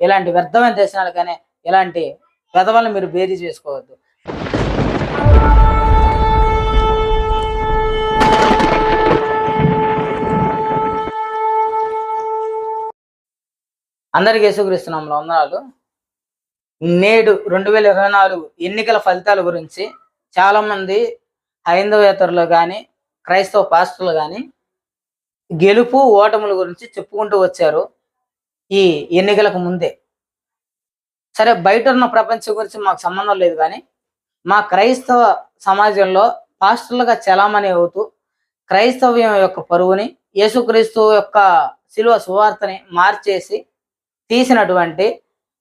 ఇలాంటి వ్యర్థమైన దర్శనాలు కానీ ఇలాంటి పెదవులను మీరు బేరీ చేసుకోవద్దు. అందరికీ యేసుక్రీస్తు నామములో వందనాలు. నేడు 2024 ఎన్నికల ఫలితాల గురించి చాలా మంది హైందవేతరులు కానీ క్రైస్తవ పాస్టర్లు కానీ గెలుపు ఓటముల గురించి చెప్పుకుంటూ వచ్చారు ఈ ఎన్నికలకు ముందే. సరే, బయట ఉన్న ప్రపంచం గురించి మాకు సంబంధం లేదు, కానీ మా క్రైస్తవ సమాజంలో పాస్టర్లుగా చలామణి అవుతూ క్రైస్తవ్యం యొక్క పరువుని, యేసుక్రీస్తు యొక్క శిలువ సువార్తని మార్చేసి తీసినటువంటి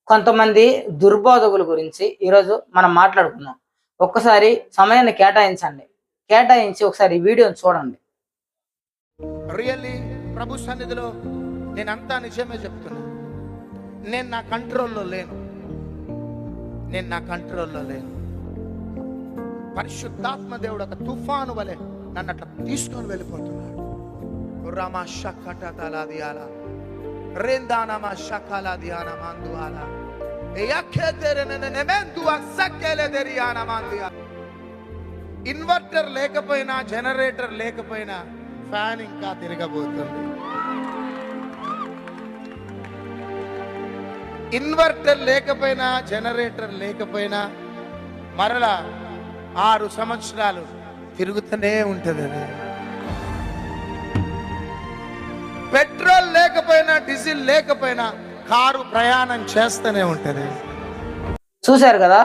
కొంతమంది దుర్బోధకుల గురించి ఈరోజు మనం మాట్లాడుకుందాం. ఒక్కసారి సమయాన్ని కేటాయించి ఒకసారి ఈ వీడియోని చూడండి. రియల్లీ ప్రభు సన్నిధిలో నేనంతా నిజమే చెప్తున్నా. నేను నా కంట్రోల్లో లేను. పరిశుద్ధాత్మ దేవుడు ఒక తుఫాను వలె నన్ను అట్లా తీసుకొని వెళ్ళిపోతున్నాడు. రామా షక్కట తలాదియాల రెందానమా షకాల దియాన మందువాల ఇన్వర్టర్ లేకపోయినా, జనరేటర్ లేకపోయినా ఫ్యాన్ ఇంకా తిరగబోతుంది. ఇన్వర్టర్ లేకపోయినా, జనరేటర్ లేకపోయినా మరలా 6 సంవత్సరాలు తిరుగుతూనే ఉంటుంది. పెట్రోల్ లేకపోయినా, డీజిల్ లేకపోయినా కారు ప్రయాణం చేస్తూనే ఉంటది. చూశారు కదా,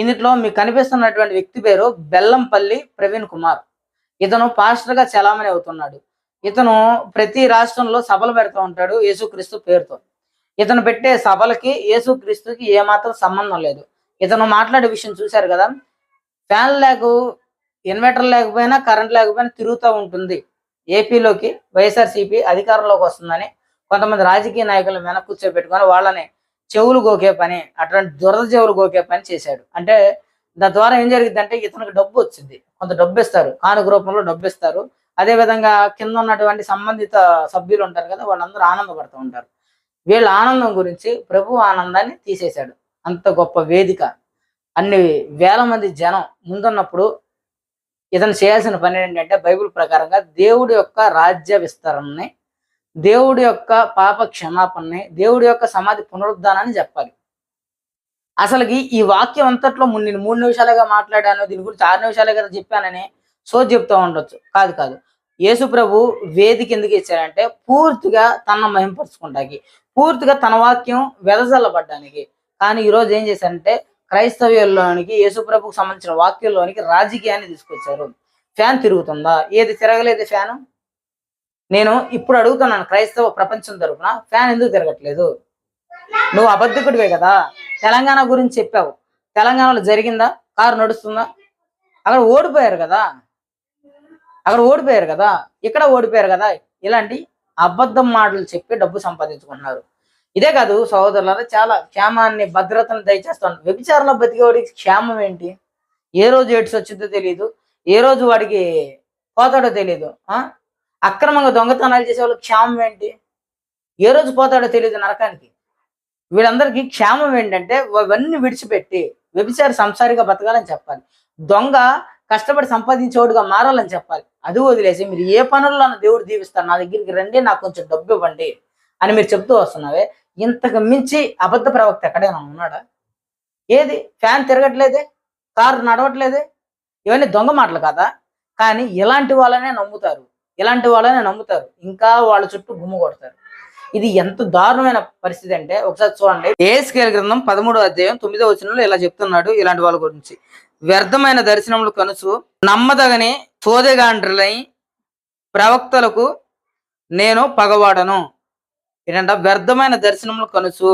ఇందులో మీకు కనిపిస్తున్నటువంటి వ్యక్తి పేరు బెల్లంపల్లి ప్రవీణ్ కుమార్. ఇతను పాస్టర్ గా చలామణి అవుతున్నాడు. ఇతను ప్రతి రాష్ట్రంలో సభలు పెడుతూ ఉంటాడు యేసుక్రీస్తు పేరుతో. ఇతను పెట్టే సభలకి యేసుక్రీస్తుకి ఏమాత్రం సంబంధం లేదు. ఇతను మాట్లాడే విషయం చూశారు కదా, ఫ్యాన్ ఇన్వర్టర్ లేకపోయినా, కరెంట్ లేకపోయినా తిరుగుతూ ఉంటుంది. ఏపీలోకి వైఎస్ఆర్సీపీ అధికారంలోకి వస్తుందని కొంతమంది రాజకీయ నాయకులు వెనక్కి కూర్చోబెట్టుకొని వాళ్ళని చెవులు గోకే పని, అటువంటి దురద చెవులు గోకే పని చేశాడు. అంటే దాని ద్వారా ఏం జరిగిందంటే ఇతనికి డబ్బు వచ్చింది, కొంత డబ్బు ఇస్తారు, కానుక రూపంలో డబ్బు ఇస్తారు. అదేవిధంగా కింద ఉన్నటువంటి సంబంధిత సభ్యులు ఉంటారు కదా, వాళ్ళందరూ ఆనందపడుతూ ఉంటారు. వీళ్ళ ఆనందం గురించి ప్రభు ఆనందాన్ని తీసేశాడు. అంత గొప్ప వేదిక, అన్ని వేల మంది జనం ముందున్నప్పుడు ఇతను చేయాల్సిన పని ఏంటంటే బైబిల్ ప్రకారంగా దేవుడి యొక్క రాజ్య విస్తరణని, దేవుడి యొక్క పాప క్షమాపణని, దేవుడి యొక్క సమాధి పునరుద్ధానాన్ని చెప్పాలి. అసలుకి ఈ వాక్యం అంతట్లో నేను 3 నిమిషాలుగా మాట్లాడాను, దీని గురించి 6 నిమిషాలే కదా చెప్పానని చెప్తూ ఉండొచ్చు. కాదు. యేసు ప్రభు వేదిక ఎందుకు ఇచ్చారంటే పూర్తిగా తన మహింపరుచుకుంటానికి, పూర్తిగా తన వాక్యం వెదజల్లబడ్డానికి. కానీ ఈరోజు ఏం చేశారంటే క్రైస్తవ్యంలోనికి, యేసు ప్రభుకు సంబంధించిన వాక్యంలోనికి రాజకీయాన్ని తీసుకొచ్చారు. ఫ్యాన్ తిరుగుతుందా? ఏది తిరగలేదు ఫ్యాను. నేను ఇప్పుడు అడుగుతున్నాను, క్రైస్తవ ప్రపంచం తరపున ఫ్యాన్ ఎందుకు తిరగట్లేదు? నువ్వు అబద్ధకుడివే కదా. తెలంగాణ గురించి చెప్పావు, తెలంగాణలో జరిగిందా? కారు నడుస్తుందా? అక్కడ ఓడిపోయారు కదా, ఇక్కడ ఓడిపోయారు కదా. ఇలాంటి అబద్ధం మాటలు చెప్పి డబ్బు సంపాదించుకుంటున్నారు. ఇదే కాదు సహోదరులారా, చాలా క్షేమాన్ని, భద్రతను దయచేస్తాను. వ్యభిచారంలో బతికేవాడికి క్షేమం ఏంటి? ఏ రోజు ఏడ్స్ వచ్చిందో తెలియదు, ఏ రోజు వాడికి పోతాడో తెలియదు. అక్రమంగా దొంగతనాలు చేసే వాళ్ళకి క్షేమం ఏంటి? ఏ రోజు పోతాడో తెలియదు నరకానికి. వీళ్ళందరికీ క్షేమం ఏంటంటే అవన్నీ విడిచిపెట్టి వ్యభిచార సంసారిగా బతకాలని చెప్పాలి. దొంగ కష్టపడి సంపాదించేవాడుగా మారాలని చెప్పాలి. అది వదిలేసి మీరు ఏ పనుల్లో దేవుడు దీవిస్తారు, నా దగ్గరికి రండి, నాకు కొంచెం డబ్బు ఇవ్వండి అని మీరు చెప్తూ వస్తున్నావే. ఇంతకు మించి అబద్ధ ప్రవక్త ఎక్కడైనా ఉన్నాడా? ఏది? ఫ్యాన్ తిరగట్లేదే, కారు నడవట్లేదే. ఇవన్నీ దొంగ మాటలు కదా. కానీ ఇలాంటి వాళ్ళనే నమ్ముతారు, ఇంకా వాళ్ళ చుట్టూ గుమ్మ కొడతారు. ఇది ఎంత దారుణమైన పరిస్థితి అంటే ఒకసారి చూడండి. యెహెజ్కేలు గ్రంథం 13వ అధ్యాయం 9వ వచనంలో ఇలా చెప్తున్నాడు ఇలాంటి వాళ్ళ గురించి. వ్యర్థమైన దర్శనములు కనుసు, నమ్మదగని సోదెగాండ్రులై ప్రవక్తలకు నేను పగవాడను. ఏంటంట? వ్యర్థమైన దర్శనములు కనుసు,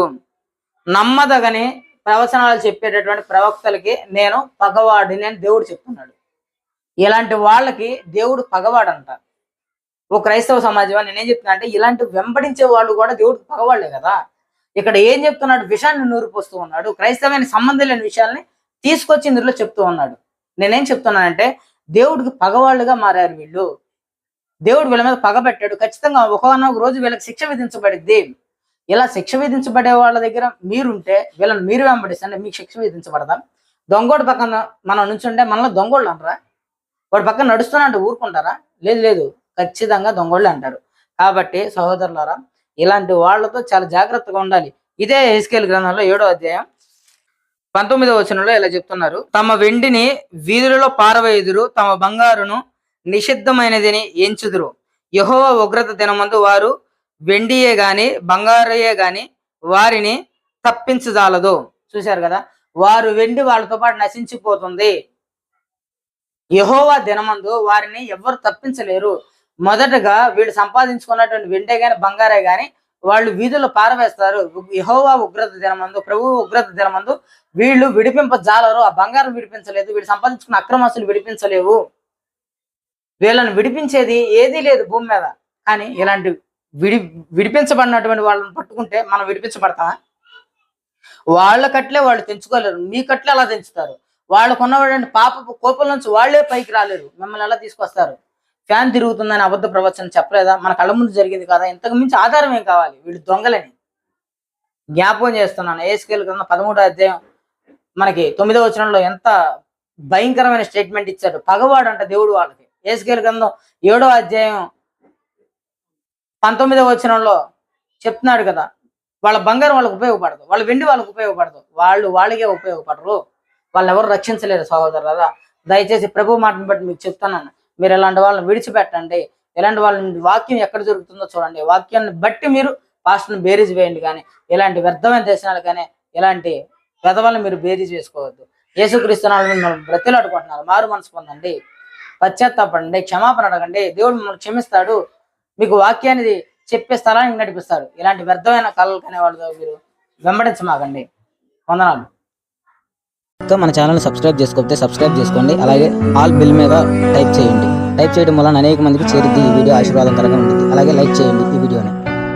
నమ్మదగని ప్రవచనాలు చెప్పేటటువంటి ప్రవక్తలకి నేను పగవాడిని అని దేవుడు చెప్తున్నాడు. ఇలాంటి వాళ్ళకి దేవుడు పగవాడంట. ఓ క్రైస్తవ సమాజం నేనేం చెప్తున్నా అంటే, ఇలాంటి వెంబడించే వాళ్ళు కూడా దేవుడికి పగవాళ్లే కదా. ఇక్కడ ఏం చెప్తున్నాడు? విషయాన్ని నూరిపోస్తూ ఉన్నాడు. క్రైస్తవానికి సంబంధం లేని విషయాల్ని తీసుకొచ్చి ఇందులో చెప్తూ ఉన్నాడు. నేనేం చెప్తున్నానంటే, దేవుడికి పగవాళ్ళుగా మారారు వీళ్ళు. దేవుడు వీళ్ళ మీద పగబెట్టాడు. ఖచ్చితంగా ఒకనొక రోజు వీళ్ళకి శిక్ష విధించబడిద్ది. ఇలా శిక్ష విధించబడే వాళ్ళ దగ్గర మీరుంటే వీళ్ళని మీరు వెంబడిస్తే మీకు శిక్ష విధించబడదా? దొంగోడి పక్కన మనం నుంచుంటే మనలో దొంగోళ్ళు అంటారా? వాడి పక్కన నడుస్తున్నా అంటే ఊరుకుంటారా? లేదు లేదు, ఖచ్చితంగా దొంగోళ్ళు అంటారు. కాబట్టి సహోదరులారా, ఇలాంటి వాళ్ళతో చాలా జాగ్రత్తగా ఉండాలి. ఇదే యెహెజ్కేలు గ్రంథంలో 7వ అధ్యాయం 19వ వచనంలో ఇలా చెప్తున్నారు, తమ వెండిని వీధులలో పారవేయుదురు, తమ బంగారును నిషిద్ధమైనదని ఎంచుదురు. యెహోవా ఉగ్రత దినమందు వారు వెండియే గాని బంగారయే గాని వారిని తప్పించజాలదు. చూశారు కదా, వారు వెండి వాళ్ళతో పాటు నశించిపోతుంది. యెహోవా దినమందు వారిని ఎవ్వరు తప్పించలేరు. మొదటగా వీళ్ళు సంపాదించుకున్నటువంటి వెండే గాని బంగారే గాని వాళ్ళు వీధుల్లో పారవేస్తారు. యెహోవా ఉగ్రత దినమందు, ప్రభువు ఉగ్రత దినమందు వీళ్ళు విడిపింపజాలరు. ఆ బంగారం విడిపించలేదు, వీళ్ళు సంపాదించుకున్న అక్రమాస్తులు విడిపించలేవు. వీళ్ళని విడిపించేది ఏదీ లేదు భూమి మీద. కానీ ఇలాంటి విడిపించబడినటువంటి వాళ్ళని పట్టుకుంటే మనం విడిపించబడతామా? వాళ్ళ కట్లే వాళ్ళు తెంచుకోలేరు, మీ కట్లే ఎలా తెంచుతారు? వాళ్ళకున్నటువంటి పాపపు కోపం నుంచి వాళ్ళే పైకి రాలేరు, మిమ్మల్ని ఎలా తీసుకొస్తారు? ఫ్యాన్ తిరుగుతుందని అబద్ధ ప్రవచనం చెప్పలేదా? మన కళ్ళ ముందు జరిగింది కదా. ఇంతకు మించి ఆధారం ఏం కావాలి? వీళ్ళు దొంగలని జ్ఞాపకం చేస్తున్నాను. యెహెజ్కేలు గ్రంథం 13వ అధ్యాయం మనకి 9వ వచనంలో ఎంత భయంకరమైన స్టేట్మెంట్ ఇచ్చారు. పగవాడు అంట దేవుడు వాళ్ళకి. యెహెజ్కేలు గ్రంథం 7వ అధ్యాయం 19వ వచనంలో చెప్తున్నాడు కదా, వాళ్ళ బంగారం వాళ్ళకి ఉపయోగపడదు, వాళ్ళ వెండి వాళ్ళకి ఉపయోగపడదు, వాళ్ళకే ఉపయోగపడరు, వాళ్ళని ఎవరు రక్షించలేరు. సహోదరులారా, దయచేసి ప్రభు మాటను బట్టి మీకు చెప్తున్నాను, మీరు ఇలాంటి వాళ్ళని విడిచిపెట్టండి. ఇలాంటి వాళ్ళని వాక్యం ఎక్కడ దొరుకుతుందో చూడండి, వాక్యాన్ని బట్టి మీరు పాస్టర్ని బేరీజ్ వేయండి. కానీ ఇలాంటి వ్యర్థమైన దర్శనాలు కానీ ఇలాంటి వెధవలను మీరు బేరీజ్ వేసుకోవద్దు. యేసుక్రీస్తు నామమున మిమ్మల్ని బ్రతిలాడుకుంటున్నారు, మారు మనసు పొందండి, పశ్చాత్తాపడండి, క్షమాపణ అడగండి, దేవుడు మిమ్మల్ని క్షమిస్తాడు, మీకు వాక్యాన్ని చెప్పే స్థలానికి నడిపిస్తాడు. ఇలాంటి వ్యర్థమైన కళలు కనే వాళ్ళతో మీరు వెంబడించమాకండి. వందనాలు. మన ఛానల్ సబ్స్క్రైబ్ చేసుకోకపోతే సబ్స్క్రైబ్ చేసుకోండి. అలాగే ఆల్ బిల్ మీద టైప్ చేయండి. టైప్ చేయడం వలన అనేక మందికి చేరుద్ది ఈ వీడియో, ఆశీర్వాదకరంగా ఉంటుంది. అలాగే లైక్ చేయండి ఈ వీడియోని.